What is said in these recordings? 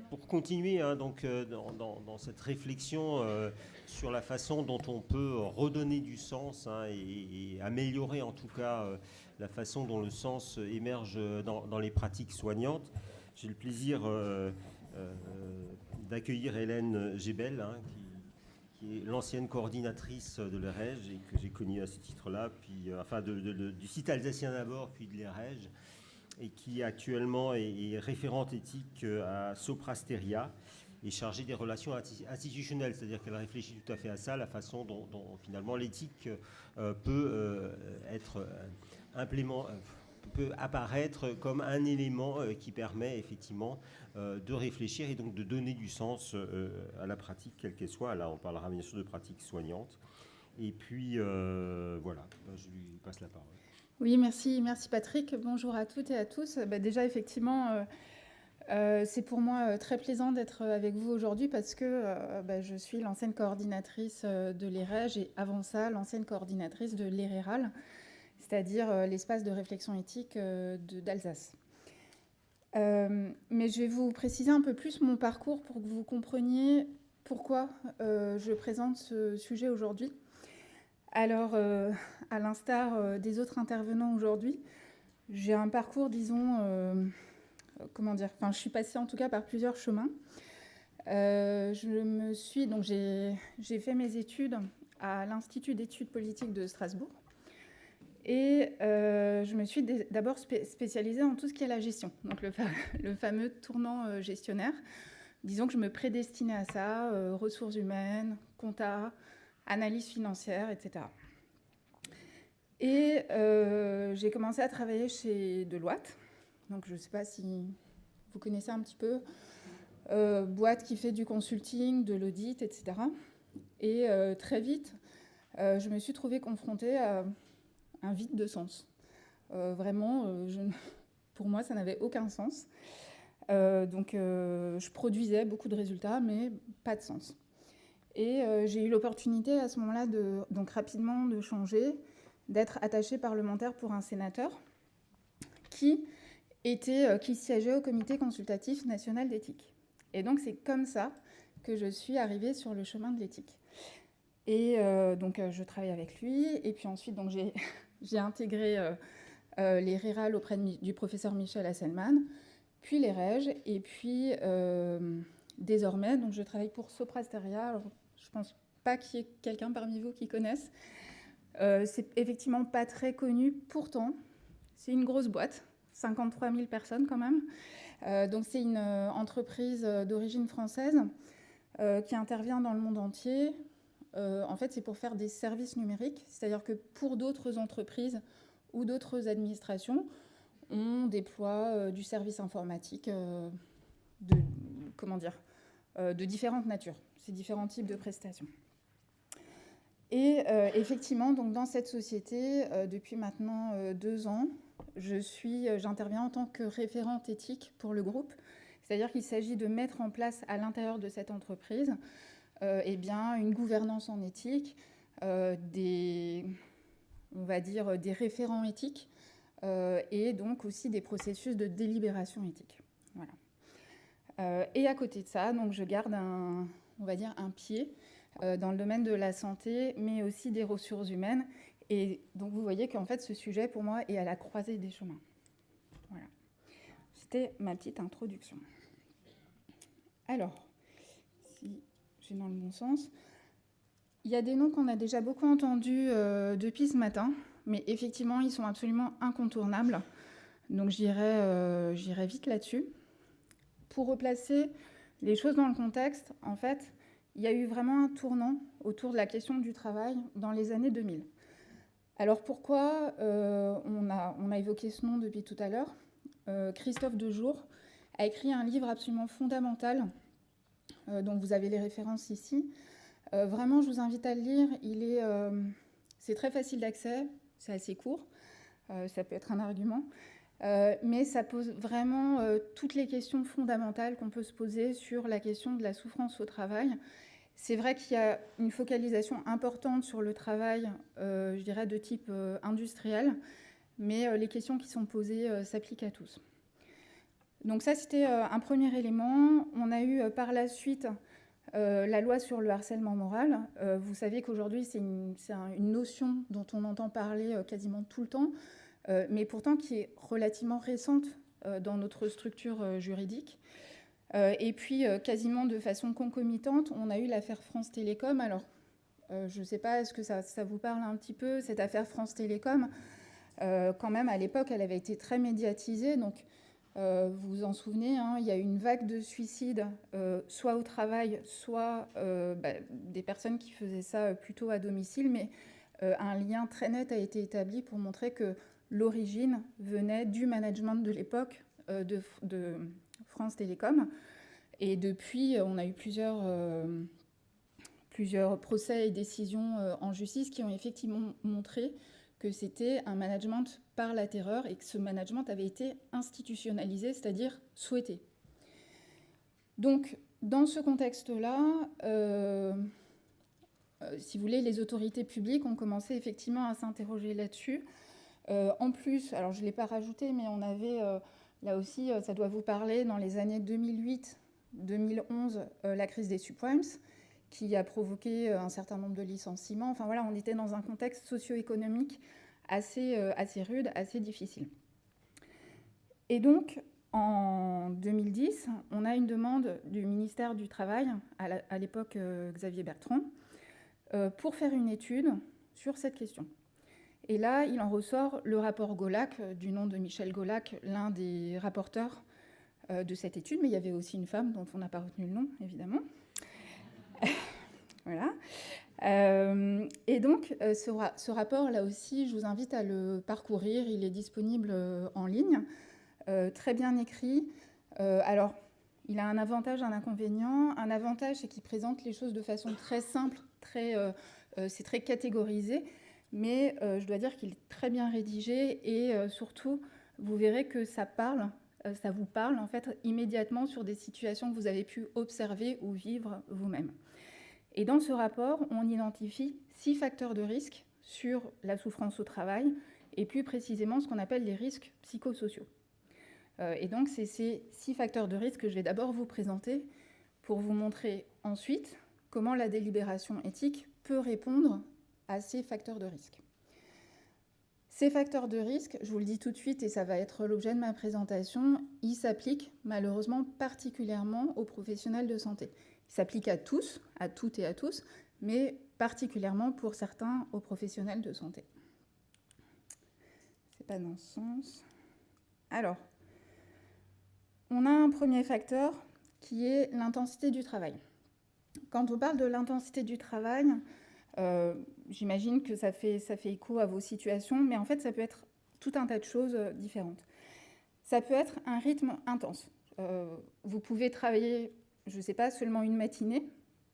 Pour continuer donc, dans cette réflexion sur la façon dont on peut redonner du sens et améliorer en tout cas la façon dont le sens émerge dans les pratiques soignantes, j'ai le plaisir euh, d'accueillir Hélène Gébel, qui est l'ancienne coordinatrice de l'EREG et que j'ai connue à ce titre-là, puis, enfin du site alsacien d'abord, puis de l'EREG, et qui actuellement est référente éthique à Soprasteria et chargée des relations institutionnelles, c'est-à-dire qu'elle réfléchit tout à fait à ça, la façon dont finalement l'éthique peut être peut apparaître comme un élément qui permet effectivement de réfléchir et donc de donner du sens à la pratique, quelle qu'elle soit. Là, on parlera bien sûr de pratique soignante. Et puis, voilà, je lui passe la parole. Oui, merci Patrick. Bonjour à toutes et à tous. Déjà, effectivement, c'est pour moi très plaisant d'être avec vous aujourd'hui parce que je suis l'ancienne coordinatrice de l'EREG et avant ça, l'ancienne coordinatrice de l'ERERAL, c'est-à-dire l'espace de réflexion éthique d'Alsace. Mais je vais vous préciser un peu plus mon parcours pour que vous compreniez pourquoi je présente ce sujet aujourd'hui. Alors, à l'instar des autres intervenants aujourd'hui, j'ai un parcours, disons, je suis passée en tout cas par plusieurs chemins. J'ai fait mes études à l'Institut d'études politiques de Strasbourg. Et je me suis d'abord spécialisée en tout ce qui est la gestion, donc le fameux tournant gestionnaire. Disons que je me prédestinais à ça, ressources humaines, compta, analyse financière, etc. Et j'ai commencé à travailler chez Deloitte. Donc je ne sais pas si vous connaissez un petit peu. Boîte qui fait du consulting, de l'audit, etc. Et très vite, je me suis trouvée confrontée à un vide de sens. Pour moi, ça n'avait aucun sens. Je produisais beaucoup de résultats, mais pas de sens. Et j'ai eu l'opportunité à ce moment-là donc rapidement de changer, d'être attachée parlementaire pour un sénateur qui siégeait au comité consultatif national d'éthique. Et donc c'est comme ça que je suis arrivée sur le chemin de l'éthique. Et je travaille avec lui, et puis ensuite donc, j'ai intégré les RERAL auprès du professeur Michel Hasselmann, puis les REG, et puis désormais, donc je travaille pour Soprasteria. Alors, je ne pense pas qu'il y ait quelqu'un parmi vous qui connaisse. C'est effectivement pas très connu, pourtant, c'est une grosse boîte, 53 000 personnes quand même. Donc c'est une entreprise d'origine française qui intervient dans le monde entier. En fait, c'est pour faire des services numériques, c'est-à-dire que pour d'autres entreprises ou d'autres administrations, on déploie du service informatique de différentes natures, ces différents types de prestations. Et effectivement, donc dans cette société, depuis maintenant 2 ans, j'interviens en tant que référente éthique pour le groupe. C'est-à-dire qu'il s'agit de mettre en place à l'intérieur de cette entreprise une gouvernance en éthique, des référents éthiques et donc aussi des processus de délibération éthique. Voilà. Et à côté de ça, donc je garde un pied dans le domaine de la santé, mais aussi des ressources humaines. Et donc vous voyez qu'en fait ce sujet pour moi est à la croisée des chemins. Voilà. C'était ma petite introduction. Alors, si j'ai dans le bon sens, il y a des noms qu'on a déjà beaucoup entendus depuis ce matin, mais effectivement ils sont absolument incontournables. Donc j'irai vite là-dessus. Pour replacer les choses dans le contexte, en fait, il y a eu vraiment un tournant autour de la question du travail dans les années 2000. Alors pourquoi on a évoqué ce nom depuis tout à l'heure. Christophe Dejour a écrit un livre absolument fondamental, dont vous avez les références ici. Vraiment, je vous invite à le lire. C'est très facile d'accès, c'est assez court, ça peut être un argument. Mais ça pose vraiment toutes les questions fondamentales qu'on peut se poser sur la question de la souffrance au travail. C'est vrai qu'il y a une focalisation importante sur le travail, je dirais, de type industriel, mais les questions qui sont posées s'appliquent à tous. Donc ça, c'était un premier élément. On a eu par la suite la loi sur le harcèlement moral. Vous savez qu'aujourd'hui, c'est une notion dont on entend parler quasiment tout le temps, mais pourtant qui est relativement récente dans notre structure juridique. Et puis, quasiment de façon concomitante, on a eu l'affaire France Télécom. Alors, je ne sais pas, est-ce que ça vous parle un petit peu, cette affaire France Télécom? Quand même, à l'époque, elle avait été très médiatisée. Donc, vous vous en souvenez, hein, il y a eu une vague de suicides, soit au travail, soit des personnes qui faisaient ça plutôt à domicile. Mais un lien très net a été établi pour montrer que l'origine venait du management de l'époque de France Télécom. Et depuis, on a eu plusieurs procès et décisions en justice qui ont effectivement montré que c'était un management par la terreur et que ce management avait été institutionnalisé, c'est-à-dire souhaité. Donc, dans ce contexte-là, si vous voulez, les autorités publiques ont commencé effectivement à s'interroger là-dessus. En plus, alors je ne l'ai pas rajouté, mais on avait, là aussi, ça doit vous parler, dans les années 2008-2011, la crise des subprimes, qui a provoqué un certain nombre de licenciements. Enfin voilà, on était dans un contexte socio-économique assez rude, assez difficile. Et donc, en 2010, on a une demande du ministère du Travail, à l'époque Xavier Bertrand, pour faire une étude sur cette question. Et là, il en ressort le rapport Golac, du nom de Michel Golac, l'un des rapporteurs de cette étude, mais il y avait aussi une femme dont on n'a pas retenu le nom, évidemment. Voilà. Et donc, ce rapport, là aussi, je vous invite à le parcourir. Il est disponible en ligne, très bien écrit. Alors, il a un avantage, un inconvénient. Un avantage, c'est qu'il présente les choses de façon très simple, c'est très catégorisé. Mais je dois dire qu'il est très bien rédigé et surtout, vous verrez que ça vous parle en fait immédiatement sur des situations que vous avez pu observer ou vivre vous-même. Et dans ce rapport, on identifie 6 facteurs de risque sur la souffrance au travail et plus précisément ce qu'on appelle les risques psychosociaux. Et donc, c'est ces 6 facteurs de risque que je vais d'abord vous présenter pour vous montrer ensuite comment la délibération éthique peut répondre à ces facteurs de risque. Ces facteurs de risque, je vous le dis tout de suite et ça va être l'objet de ma présentation, ils s'appliquent malheureusement particulièrement aux professionnels de santé. Ils s'appliquent à tous, à toutes et à tous, mais particulièrement pour certains aux professionnels de santé. C'est pas dans ce sens. Alors, on a un premier facteur qui est l'intensité du travail. Quand on parle de l'intensité du travail, j'imagine que ça fait écho à vos situations, mais en fait, ça peut être tout un tas de choses différentes. Ça peut être un rythme intense. Vous pouvez travailler, je ne sais pas, seulement une matinée.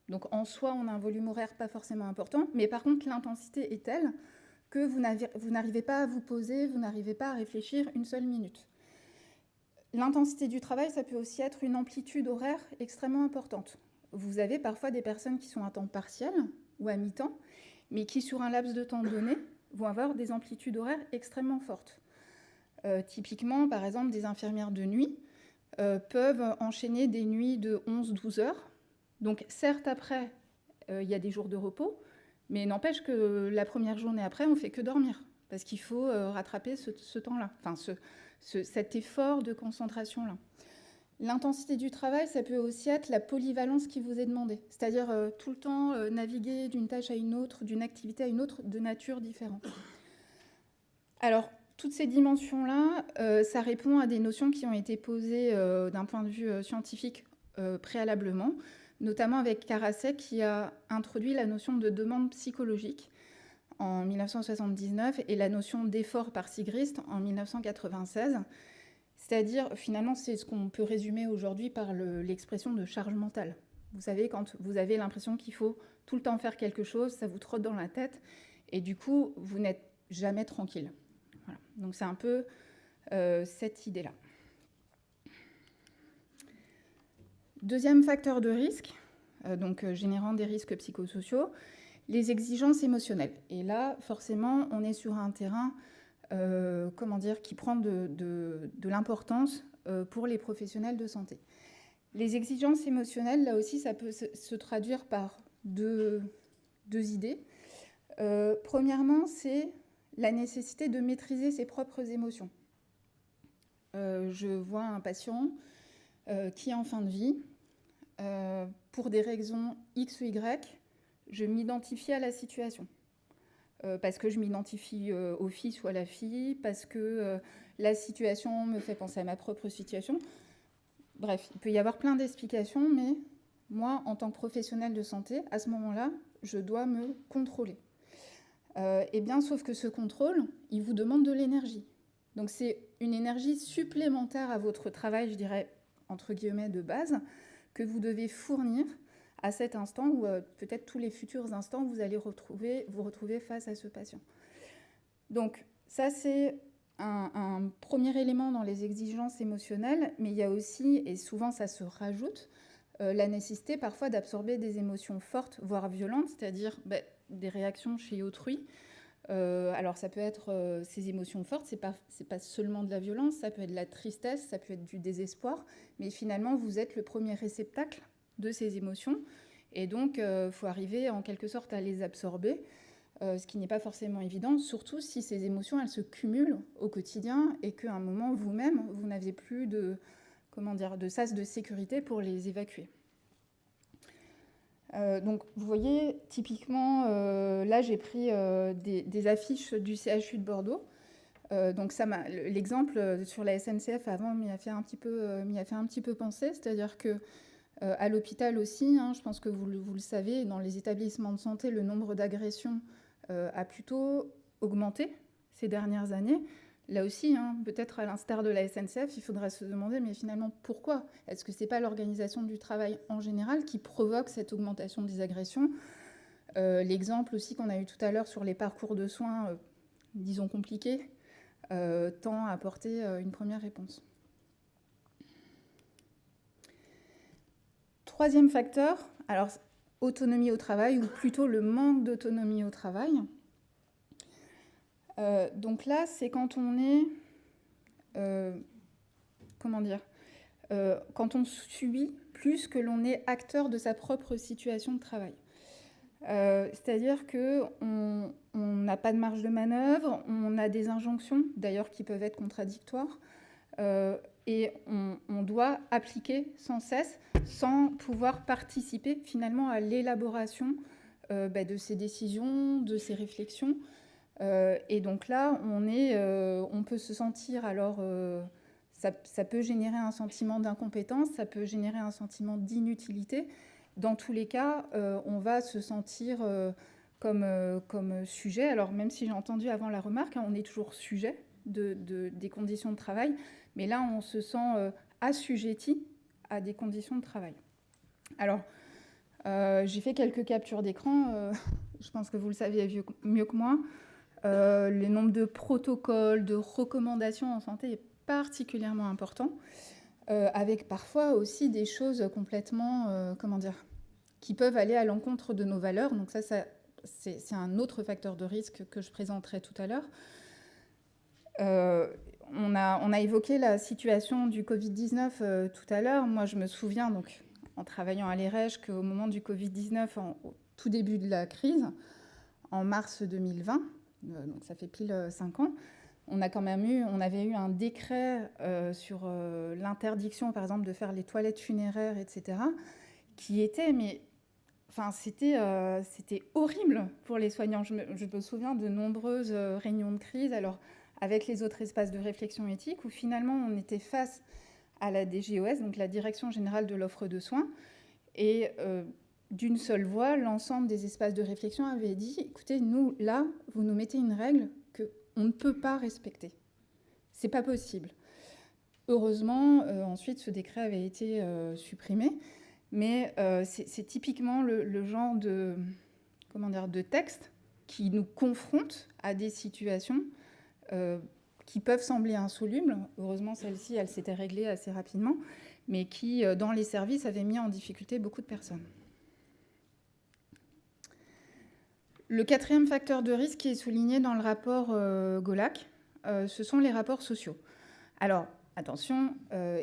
Donc, en soi, on a un volume horaire pas forcément important, mais par contre, l'intensité est telle que vous n'arrivez pas à vous poser, vous n'arrivez pas à réfléchir une seule minute. L'intensité du travail, ça peut aussi être une amplitude horaire extrêmement importante. Vous avez parfois des personnes qui sont à temps partiel ou à mi-temps, mais qui, sur un laps de temps donné, vont avoir des amplitudes horaires extrêmement fortes. Typiquement, par exemple, des infirmières de nuit peuvent enchaîner des nuits de 11-12 heures. Donc, certes, après, il y a des jours de repos, mais n'empêche que la première journée après, on ne fait que dormir, parce qu'il faut rattraper ce temps-là, enfin, cet effort de concentration-là. L'intensité du travail, ça peut aussi être la polyvalence qui vous est demandée, c'est-à-dire tout le temps naviguer d'une tâche à une autre, d'une activité à une autre, de nature différente. Alors, toutes ces dimensions-là, ça répond à des notions qui ont été posées d'un point de vue scientifique préalablement, notamment avec Karasek qui a introduit la notion de demande psychologique en 1979 et la notion d'effort par Sigrist en 1996. C'est-à-dire, finalement, c'est ce qu'on peut résumer aujourd'hui par l'expression de charge mentale. Vous savez, quand vous avez l'impression qu'il faut tout le temps faire quelque chose, ça vous trotte dans la tête, et du coup, vous n'êtes jamais tranquille. Voilà. Donc, c'est un peu cette idée-là. Deuxième facteur de risque, générant des risques psychosociaux, les exigences émotionnelles. Et là, forcément, on est sur un terrain qui prend de l'importance pour les professionnels de santé. Les exigences émotionnelles, là aussi, ça peut se traduire par deux idées. Premièrement, c'est la nécessité de maîtriser ses propres émotions. Je vois un patient qui est en fin de vie. Pour des raisons X ou Y, je m'identifie à la situation. Parce que je m'identifie au fils ou à la fille, parce que la situation me fait penser à ma propre situation. Bref, il peut y avoir plein d'explications, mais moi, en tant que professionnelle de santé, à ce moment-là, je dois me contrôler. Eh bien, sauf que ce contrôle, il vous demande de l'énergie. Donc, c'est une énergie supplémentaire à votre travail, je dirais, entre guillemets, de base, que vous devez fournir à cet instant ou peut-être tous les futurs instants où vous allez vous retrouver face à ce patient. Donc, ça, c'est un premier élément dans les exigences émotionnelles, mais il y a aussi, et souvent ça se rajoute, la nécessité parfois d'absorber des émotions fortes, voire violentes, c'est-à-dire des réactions chez autrui. Alors ça peut être ces émotions fortes, c'est pas seulement de la violence, ça peut être de la tristesse, ça peut être du désespoir, mais finalement vous êtes le premier réceptacle de ces émotions, et donc faut arriver en quelque sorte à les absorber, ce qui n'est pas forcément évident, surtout si ces émotions elles se cumulent au quotidien et qu'à un moment vous-même vous n'aviez plus de sas de sécurité pour les évacuer. Donc vous voyez, typiquement, là j'ai pris des affiches du CHU de Bordeaux. Donc l'exemple sur la SNCF avant m'y a fait un petit peu penser, c'est-à-dire que à l'hôpital aussi, je pense que vous le savez, dans les établissements de santé, le nombre d'agressions a plutôt augmenté ces dernières années. Là aussi, peut-être à l'instar de la SNCF, il faudrait se demander, mais finalement, pourquoi ? Est-ce que ce n'est pas l'organisation du travail en général qui provoque cette augmentation des agressions ? L'exemple aussi qu'on a eu tout à l'heure sur les parcours de soins, disons compliqués, tend à apporter une première réponse. Troisième facteur, alors autonomie au travail, ou plutôt le manque d'autonomie au travail. Donc là, c'est quand on est, quand on subit plus que l'on est acteur de sa propre situation de travail. C'est-à-dire qu'on n'a pas de marge de manœuvre, on a des injonctions, d'ailleurs, qui peuvent être contradictoires, et on doit appliquer sans cesse, sans pouvoir participer finalement à l'élaboration de ces décisions, de ces réflexions. Et donc là, on peut se sentir, alors ça peut générer un sentiment d'incompétence, ça peut générer un sentiment d'inutilité. Dans tous les cas, on va se sentir comme sujet. Alors même si j'ai entendu avant la remarque, on est toujours sujet des conditions de travail, mais là on se sent assujetti à des conditions de travail. Alors, j'ai fait quelques captures d'écran, je pense que vous le savez mieux que moi. Le nombre de protocoles, de recommandations en santé est particulièrement important, avec parfois aussi des choses complètement, qui peuvent aller à l'encontre de nos valeurs. Donc ça c'est un autre facteur de risque que je présenterai tout à l'heure. On a évoqué la situation du Covid-19 tout à l'heure. Moi, je me souviens, donc, en travaillant à l'EREJ, qu'au moment du Covid-19, au tout début de la crise, en mars 2020, donc ça fait pile 5 ans, on avait eu un décret sur l'interdiction, par exemple, de faire les toilettes funéraires, etc., qui était, c'était horrible pour les soignants. Je me souviens de nombreuses réunions de crise, alors avec les autres espaces de réflexion éthique, où finalement on était face à la DGOS, donc la Direction Générale de l'Offre de Soins, et d'une seule voix, l'ensemble des espaces de réflexion avaient dit « Écoutez, nous, là, vous nous mettez une règle qu'on ne peut pas respecter. C'est pas possible. » Heureusement, ensuite, ce décret avait été supprimé, mais c'est typiquement le genre de texte qui nous confronte à des situations qui peuvent sembler insolubles. Heureusement, celle-ci, elle s'était réglée assez rapidement, mais qui, dans les services, avait mis en difficulté beaucoup de personnes. Le quatrième facteur de risque qui est souligné dans le rapport Golac, ce sont les rapports sociaux. Alors, attention,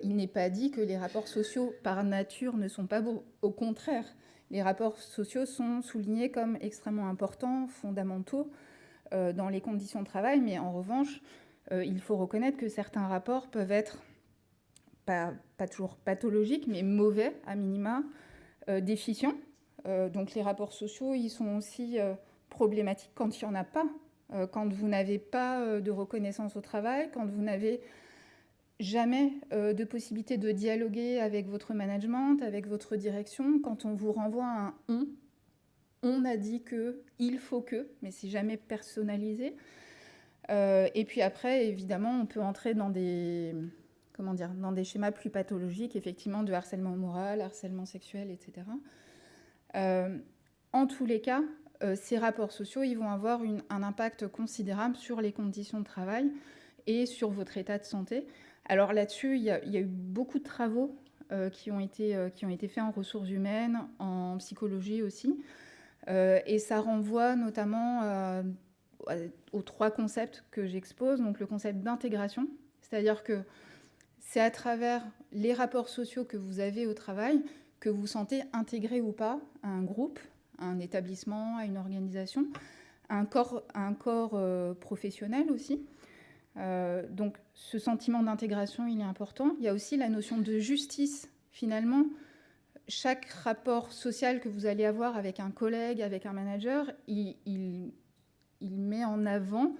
il n'est pas dit que les rapports sociaux, par nature, ne sont pas beaux. Au contraire, les rapports sociaux sont soulignés comme extrêmement importants, fondamentaux dans les conditions de travail, mais en revanche, il faut reconnaître que certains rapports peuvent être pas toujours pathologiques, mais mauvais, à minima, déficients. Donc les rapports sociaux, ils sont aussi problématiques quand il n'y en a pas, quand vous n'avez pas de reconnaissance au travail, quand vous n'avez jamais de possibilité de dialoguer avec votre management, avec votre direction, quand on vous renvoie à un on a dit que, il faut que, mais c'est jamais personnalisé. Et puis après, évidemment, on peut entrer dans des schémas plus pathologiques, effectivement, de harcèlement moral, harcèlement sexuel, etc. En tous les cas, ces rapports sociaux, ils vont avoir un impact considérable sur les conditions de travail et sur votre état de santé. Alors là-dessus, il y a eu beaucoup de travaux qui ont été faits en ressources humaines, en psychologie aussi. Et ça renvoie notamment aux 3 concepts que j'expose. Donc le concept d'intégration, c'est-à-dire que c'est à travers les rapports sociaux que vous avez au travail que vous vous sentez intégré ou pas à un groupe, à un établissement, à une organisation, à un corps professionnel aussi. Donc ce sentiment d'intégration, il est important. Il y a aussi la notion de justice. Finalement, chaque rapport social que vous allez avoir avec un collègue, avec un manager, il met en avant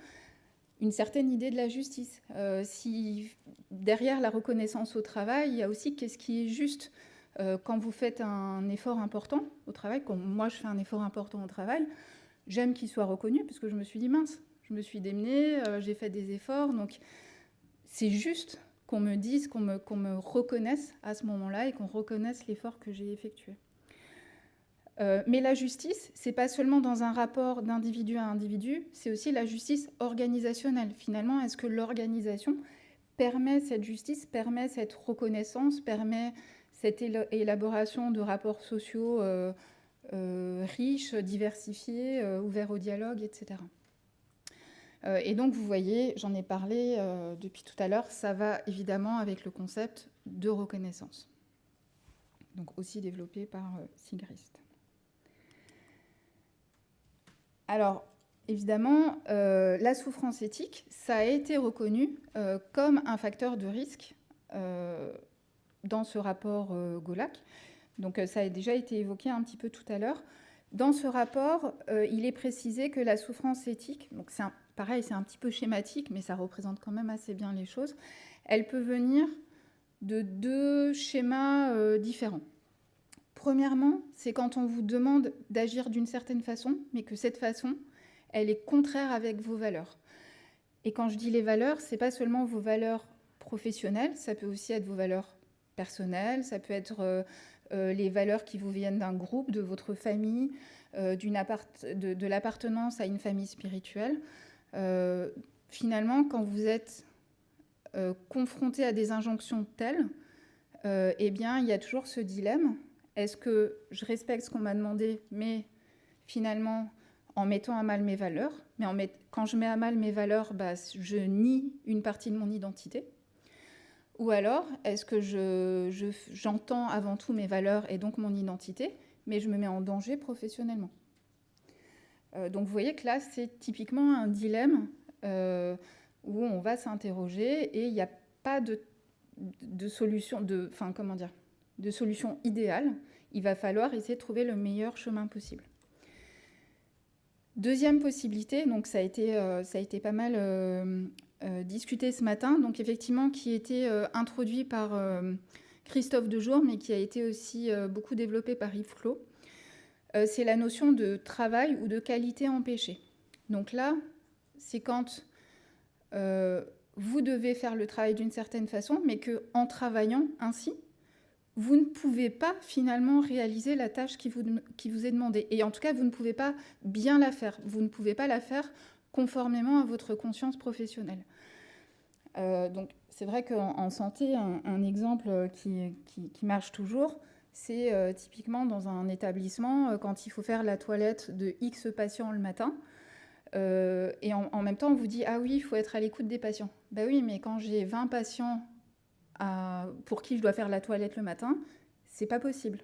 une certaine idée de la justice. Si derrière la reconnaissance au travail, il y a aussi qu'est-ce qui est juste. Quand vous faites un effort important au travail, comme moi je fais un effort important au travail, j'aime qu'il soit reconnu parce que je me suis dit mince, je me suis démenée, j'ai fait des efforts, donc c'est juste qu'on me dise, qu'on me reconnaisse à ce moment-là et qu'on reconnaisse l'effort que j'ai effectué. Mais la justice, c'est pas seulement dans un rapport d'individu à individu, c'est aussi la justice organisationnelle. Finalement, est-ce que l'organisation permet cette justice, permet cette reconnaissance, permet cette élaboration de rapports sociaux riches, diversifiés, ouverts au dialogue, etc. Et donc, vous voyez, j'en ai parlé depuis tout à l'heure, ça va évidemment avec le concept de reconnaissance. Donc, aussi développé par Sigrist. Alors, évidemment, la souffrance éthique, ça a été reconnu comme un facteur de risque dans ce rapport Golac. Donc, ça a déjà été évoqué un petit peu tout à l'heure. Dans ce rapport, il est précisé que la souffrance éthique, donc pareil, c'est un petit peu schématique, mais ça représente quand même assez bien les choses, elle peut venir de 2 schémas différents. Premièrement, c'est quand on vous demande d'agir d'une certaine façon, mais que cette façon, elle est contraire avec vos valeurs. Et quand je dis les valeurs, c'est pas seulement vos valeurs professionnelles, ça peut aussi être vos valeurs personnelles, ça peut être les valeurs qui vous viennent d'un groupe, de votre famille, de l'appartenance à une famille spirituelle. Finalement, quand vous êtes confronté à des injonctions telles, eh bien, il y a toujours ce dilemme. Est-ce que je respecte ce qu'on m'a demandé, mais finalement, en mettant à mal mes valeurs, mais quand je mets à mal mes valeurs, je nie une partie de mon identité. Ou alors, est-ce que j'entends avant tout mes valeurs et donc mon identité, mais je me mets en danger professionnellement. Donc vous voyez que là, c'est typiquement un dilemme où on va s'interroger et il n'y a pas de solution, de solution idéale. Il va falloir essayer de trouver le meilleur chemin possible. Deuxième possibilité, donc ça a été pas mal discuté ce matin, donc effectivement qui a été introduit par Christophe Dejour, mais qui a été aussi beaucoup développé par Yves Clos. C'est la notion de travail ou de qualité empêchée. Donc là, c'est quand vous devez faire le travail d'une certaine façon, mais qu'en travaillant ainsi, vous ne pouvez pas finalement réaliser la tâche qui vous est demandée. Et en tout cas, vous ne pouvez pas bien la faire. Vous ne pouvez pas la faire conformément à votre conscience professionnelle. Donc, c'est vrai qu'en santé, un exemple qui marche toujours, c'est typiquement dans un établissement, quand il faut faire la toilette de X patients le matin, Et en même temps, on vous dit « Ah oui, il faut être à l'écoute des patients ». Ben oui, mais quand j'ai 20 patients pour qui je dois faire la toilette le matin, c'est pas possible.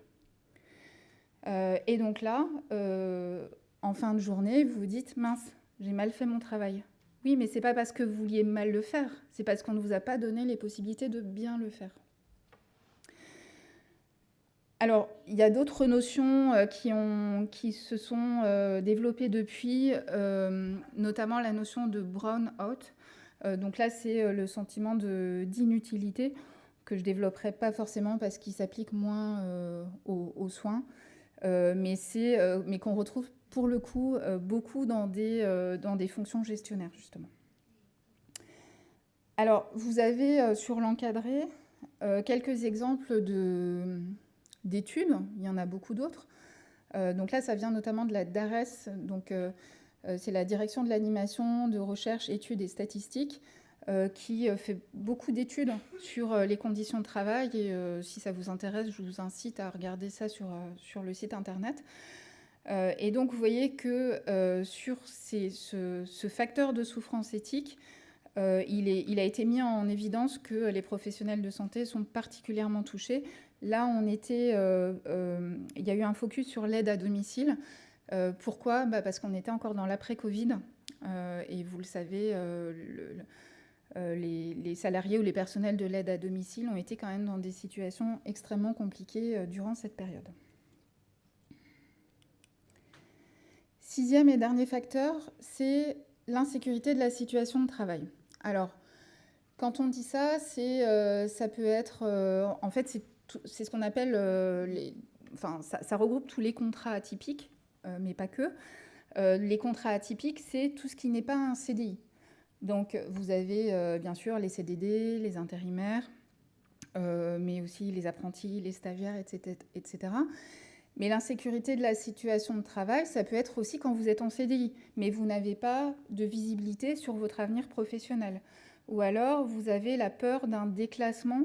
Et donc là, en fin de journée, vous vous dites « Mince, j'ai mal fait mon travail ». Oui, mais c'est pas parce que vous vouliez mal le faire, c'est parce qu'on ne vous a pas donné les possibilités de bien le faire. Alors, il y a d'autres notions qui se sont développées depuis, notamment la notion de brown-out. Donc là, c'est le sentiment d'inutilité que je ne développerai pas forcément parce qu'il s'applique moins aux soins, mais qu'on retrouve pour le coup beaucoup dans des fonctions gestionnaires, justement. Alors, vous avez sur l'encadré quelques exemples d'études, il y en a beaucoup d'autres. Donc là, ça vient notamment de la DARES, donc c'est la Direction de l'animation, de recherche, études et statistiques, qui fait beaucoup d'études sur les conditions de travail. Et si ça vous intéresse, je vous incite à regarder ça sur le site internet. Et donc, vous voyez que sur ce facteur de souffrance éthique, il a été mis en évidence que les professionnels de santé sont particulièrement touchés. Là, il y a eu un focus sur l'aide à domicile. Pourquoi ? Parce qu'on était encore dans l'après-Covid. Et vous le savez, les salariés ou les personnels de l'aide à domicile ont été quand même dans des situations extrêmement compliquées durant cette période. 6e et dernier facteur, c'est l'insécurité de la situation de travail. Alors, quand on dit ça, ça peut être... en fait, c'est ce qu'on appelle... ça regroupe tous les contrats atypiques, mais pas que. Les contrats atypiques, c'est tout ce qui n'est pas un CDI. Donc, vous avez bien sûr les CDD, les intérimaires, mais aussi les apprentis, les stagiaires, etc. Mais l'insécurité de la situation de travail, ça peut être aussi quand vous êtes en CDI, mais vous n'avez pas de visibilité sur votre avenir professionnel. Ou alors, vous avez la peur d'un déclassement,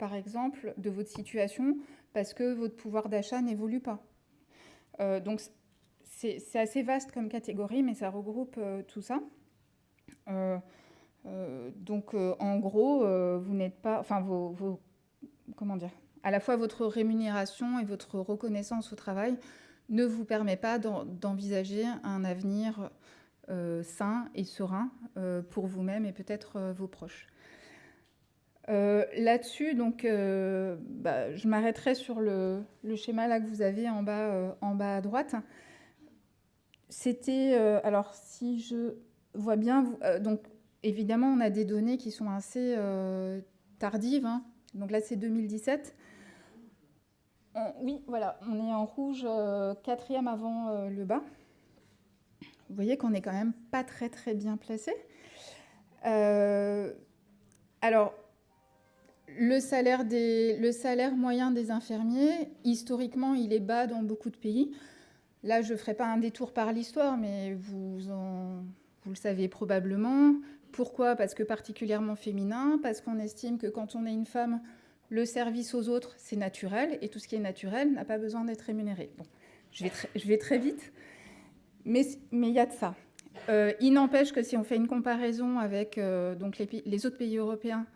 par exemple, de votre situation parce que votre pouvoir d'achat n'évolue pas. Donc, c'est assez vaste comme catégorie, mais ça regroupe tout ça. Donc, en gros, vous n'êtes pas... Enfin, comment dire ? À la fois votre rémunération et votre reconnaissance au travail ne vous permet pas d'envisager un avenir sain et serein pour vous-même et peut-être vos proches. Là-dessus, donc, je m'arrêterai sur le schéma là que vous avez en bas à droite. C'était, alors si je vois bien, donc évidemment on a des données qui sont assez tardives, hein. Donc là c'est 2017. Oui, voilà, on est en rouge, 4e avant le bas. Vous voyez qu'on n'est quand même pas très très bien placé. Alors, le salaire moyen des infirmiers, historiquement, il est bas dans beaucoup de pays. Là, je ne ferai pas un détour par l'histoire, mais vous le savez probablement. Pourquoi ? Parce que particulièrement féminin, parce qu'on estime que quand on est une femme, le service aux autres, c'est naturel, et tout ce qui est naturel n'a pas besoin d'être rémunéré. Bon, je vais très vite, mais il y a de ça. Il n'empêche que si on fait une comparaison avec donc les autres pays européens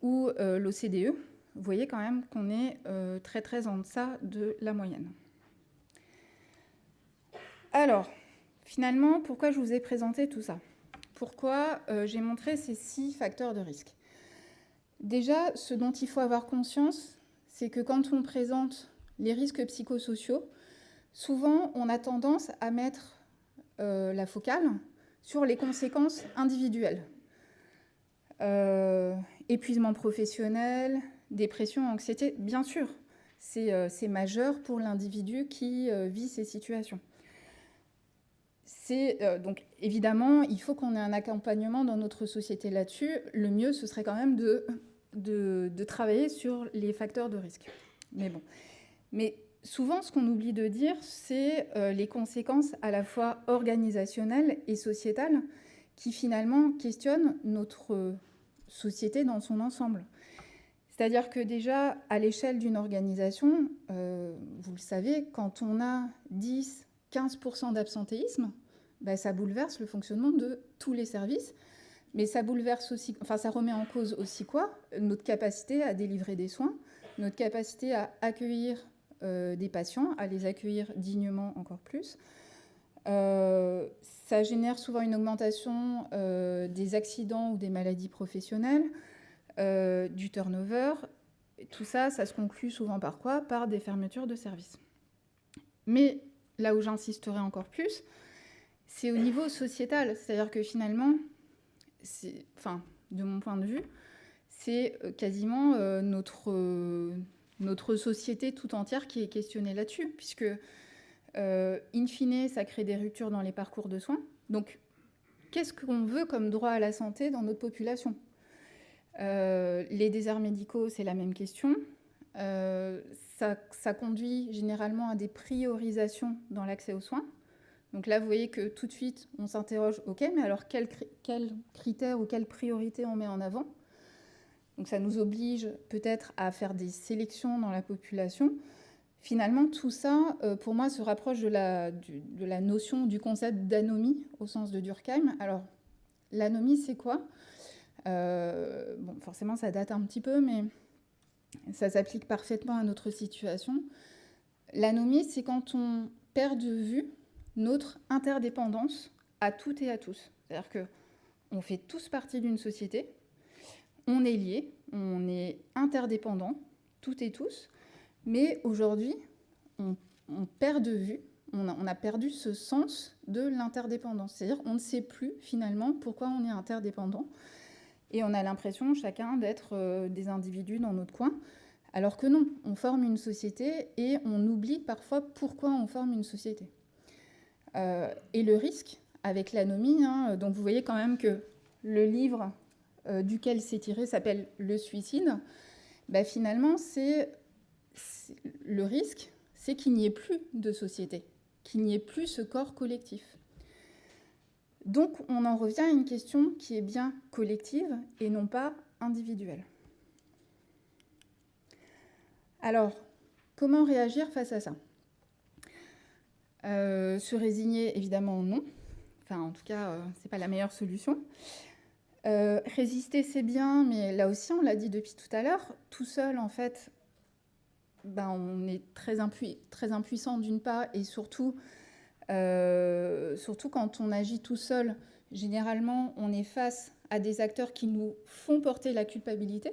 ou l'OCDE, vous voyez quand même qu'on est très très en deçà de la moyenne. Alors, finalement, pourquoi je vous ai présenté tout ça ? Pourquoi j'ai montré ces 6 facteurs de risque ? Déjà, ce dont il faut avoir conscience, c'est que quand on présente les risques psychosociaux, souvent on a tendance à mettre la focale sur les conséquences individuelles. Épuisement professionnel, dépression, anxiété, bien sûr, c'est majeur pour l'individu qui vit ces situations. Donc évidemment, il faut qu'on ait un accompagnement dans notre société là-dessus. Le mieux, ce serait quand même de travailler sur les facteurs de risque. Mais bon. Mais souvent, ce qu'on oublie de dire, c'est les conséquences à la fois organisationnelles et sociétales qui finalement questionnent notre société dans son ensemble. C'est-à-dire que déjà, à l'échelle d'une organisation, vous le savez, quand on a 10-15% d'absentéisme, ça bouleverse le fonctionnement de tous les services, mais ça bouleverse aussi, ça remet en cause aussi quoi? Notre capacité à délivrer des soins, notre capacité à accueillir des patients, à les accueillir dignement encore plus. Ça génère souvent une augmentation des accidents ou des maladies professionnelles, du turnover. Tout ça, ça se conclut souvent par quoi? Par des fermetures de services. Mais là où j'insisterai encore plus, c'est au niveau sociétal. C'est-à-dire que finalement, de mon point de vue, c'est quasiment notre société tout entière qui est questionnée là-dessus, puisque, in fine, ça crée des ruptures dans les parcours de soins. Donc, qu'est-ce qu'on veut comme droit à la santé dans notre population? Les déserts médicaux, c'est la même question. Ça conduit généralement à des priorisations dans l'accès aux soins. Donc là, vous voyez que tout de suite, on s'interroge, ok, mais alors quels critères ou quelles priorités on met en avant? Donc ça nous oblige peut-être à faire des sélections dans la population. Finalement, tout ça, pour moi, se rapproche de la notion du concept d'anomie au sens de Durkheim. Alors, l'anomie, c'est quoi? Forcément, ça date un petit peu, mais ça s'applique parfaitement à notre situation. L'anomie, c'est quand on perd de vue notre interdépendance à toutes et à tous. C'est-à-dire qu'on fait tous partie d'une société, on est liés, on est interdépendants, toutes et tous, mais aujourd'hui, on perd de vue, on a perdu ce sens de l'interdépendance. C'est-à-dire qu'on ne sait plus finalement pourquoi on est interdépendant, et on a l'impression chacun d'être des individus dans notre coin, alors que non, on forme une société et on oublie parfois pourquoi on forme une société. Et le risque avec l'anomie, donc vous voyez quand même que le livre duquel c'est tiré s'appelle « Le suicide », finalement, le risque, c'est qu'il n'y ait plus de société, qu'il n'y ait plus ce corps collectif. Donc on en revient à une question qui est bien collective et non pas individuelle. Alors, comment réagir face à ça? Se résigner, évidemment, non. En tout cas, c'est pas la meilleure solution. Résister, c'est bien, mais là aussi, on l'a dit depuis tout à l'heure, tout seul, en fait, on est très impuissant d'une part, et surtout quand on agit tout seul, généralement, on est face à des acteurs qui nous font porter la culpabilité.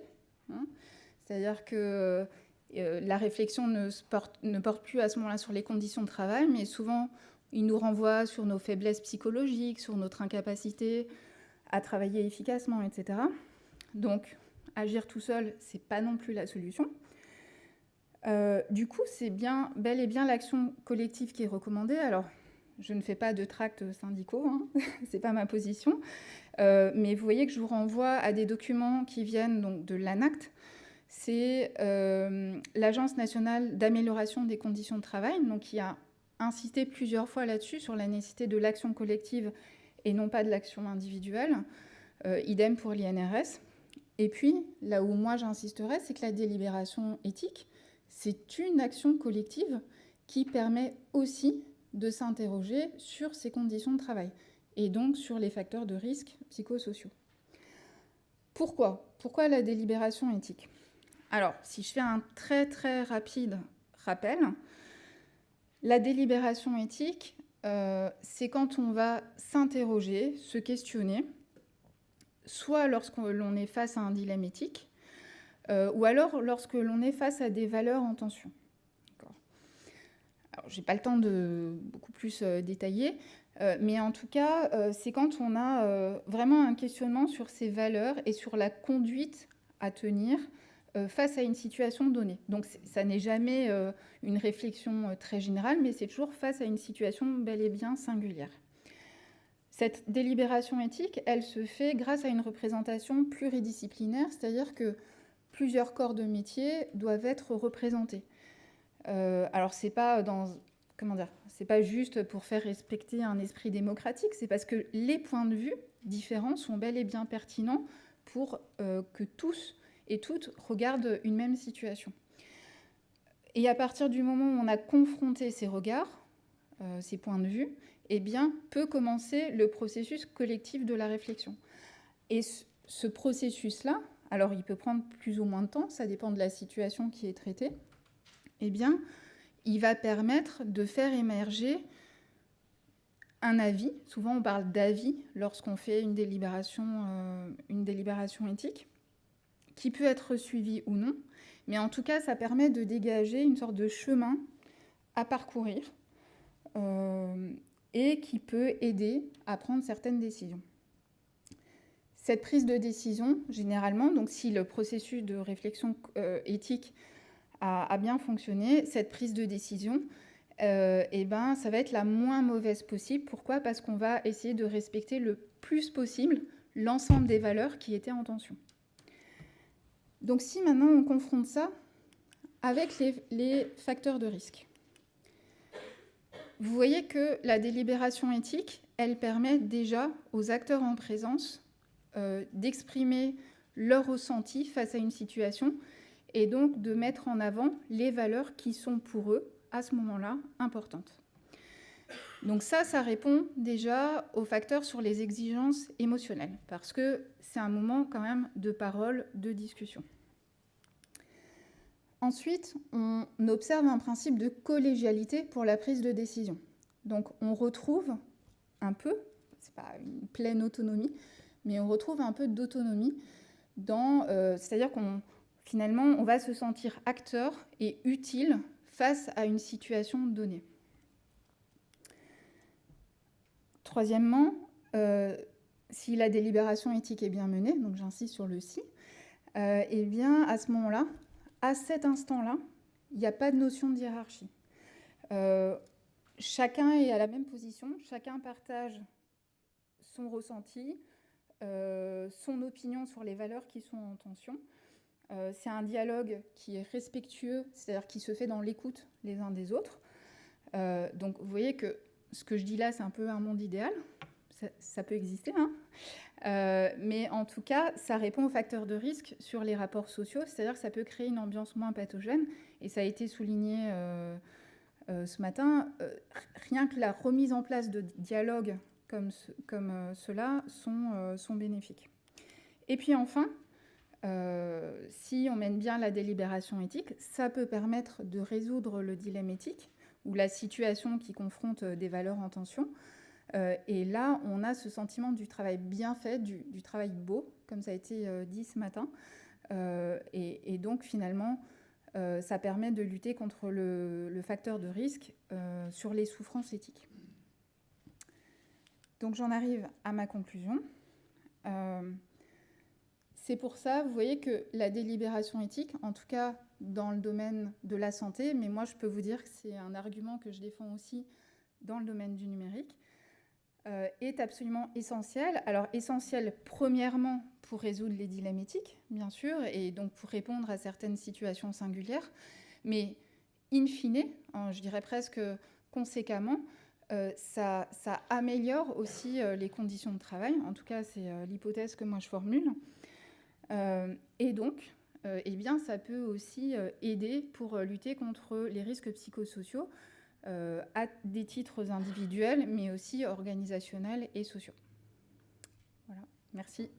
C'est-à-dire que la réflexion ne porte plus à ce moment-là sur les conditions de travail, mais souvent, il nous renvoie sur nos faiblesses psychologiques, sur notre incapacité à travailler efficacement, etc. Donc, agir tout seul, c'est pas non plus la solution. Du coup, c'est bel et bien l'action collective qui est recommandée. Alors, je ne fais pas de tracts syndicaux, c'est pas ma position, mais vous voyez que je vous renvoie à des documents qui viennent donc de l'ANACT. C'est l'Agence nationale d'amélioration des conditions de travail, donc qui a insisté plusieurs fois là-dessus, sur la nécessité de l'action collective et non pas de l'action individuelle. Idem pour l'INRS. Et puis, là où moi j'insisterai, c'est que la délibération éthique, c'est une action collective qui permet aussi de s'interroger sur ces conditions de travail et donc sur les facteurs de risque psychosociaux. Pourquoi la délibération éthique? Alors, si je fais un très très rapide rappel, la délibération éthique, c'est quand on va s'interroger, se questionner, soit lorsque l'on est face à un dilemme éthique, ou alors lorsque l'on est face à des valeurs en tension. Alors, je n'ai pas le temps de beaucoup plus détailler, mais en tout cas, c'est quand on a vraiment un questionnement sur ces valeurs et sur la conduite à tenir face à une situation donnée. Donc, ça n'est jamais une réflexion très générale, mais c'est toujours face à une situation bel et bien singulière. Cette délibération éthique, elle se fait grâce à une représentation pluridisciplinaire, c'est-à-dire que plusieurs corps de métier doivent être représentés. Alors, c'est pas c'est pas juste pour faire respecter un esprit démocratique, c'est parce que les points de vue différents sont bel et bien pertinents pour que tous et toutes regardent une même situation. Et à partir du moment où on a confronté ces regards, ces points de vue, eh bien, peut commencer le processus collectif de la réflexion. Et ce processus-là, alors il peut prendre plus ou moins de temps, ça dépend de la situation qui est traitée, eh bien, il va permettre de faire émerger un avis. Souvent, on parle d'avis lorsqu'on fait une délibération éthique, qui peut être suivi ou non, mais en tout cas, ça permet de dégager une sorte de chemin à parcourir et qui peut aider à prendre certaines décisions. Cette prise de décision, généralement, donc si le processus de réflexion éthique a bien fonctionné, cette prise de décision, eh ben, ça va être la moins mauvaise possible. Pourquoi ? Parce qu'on va essayer de respecter le plus possible l'ensemble des valeurs qui étaient en tension. Donc si maintenant on confronte ça avec les facteurs de risque, vous voyez que la délibération éthique, elle permet déjà aux acteurs en présence d'exprimer leur ressenti face à une situation et donc de mettre en avant les valeurs qui sont pour eux, à ce moment-là, importantes. Donc ça répond déjà aux facteurs sur les exigences émotionnelles, parce que c'est un moment quand même de parole, de discussion. Ensuite, on observe un principe de collégialité pour la prise de décision. Donc on retrouve un peu, c'est pas une pleine autonomie, mais on retrouve un peu d'autonomie c'est-à-dire finalement, on va se sentir acteur et utile face à une situation donnée. Troisièmement, si la délibération éthique est bien menée, donc j'insiste sur le si, eh bien à ce moment-là, à cet instant-là, il n'y a pas de notion de hiérarchie. Chacun est à la même position, chacun partage son ressenti, son opinion sur les valeurs qui sont en tension. C'est un dialogue qui est respectueux, c'est-à-dire qui se fait dans l'écoute les uns des autres. Donc vous voyez que ce que je dis là, c'est un peu un monde idéal. Ça peut exister, hein. Mais en tout cas, ça répond aux facteurs de risque sur les rapports sociaux, c'est-à-dire que ça peut créer une ambiance moins pathogène, et ça a été souligné ce matin. Rien que la remise en place de dialogues comme ceux-là sont bénéfiques. Et puis enfin, si on mène bien la délibération éthique, ça peut permettre de résoudre le dilemme éthique ou la situation qui confronte des valeurs en tension. Et là, on a ce sentiment du travail bien fait, du travail beau, comme ça a été dit ce matin. Et donc, finalement, ça permet de lutter contre le facteur de risque sur les souffrances éthiques. Donc, j'en arrive à ma conclusion. C'est pour ça, vous voyez que la délibération éthique, en tout cas dans le domaine de la santé, mais moi, je peux vous dire que c'est un argument que je défends aussi dans le domaine du numérique, est absolument essentiel. Alors essentiel premièrement pour résoudre les dilemmes éthiques, bien sûr, et donc pour répondre à certaines situations singulières, mais in fine, je dirais presque conséquemment, ça améliore aussi les conditions de travail. En tout cas, c'est l'hypothèse que moi je formule. Et donc, eh bien, ça peut aussi aider pour lutter contre les risques psychosociaux, à des titres individuels, mais aussi organisationnels et sociaux. Voilà, merci.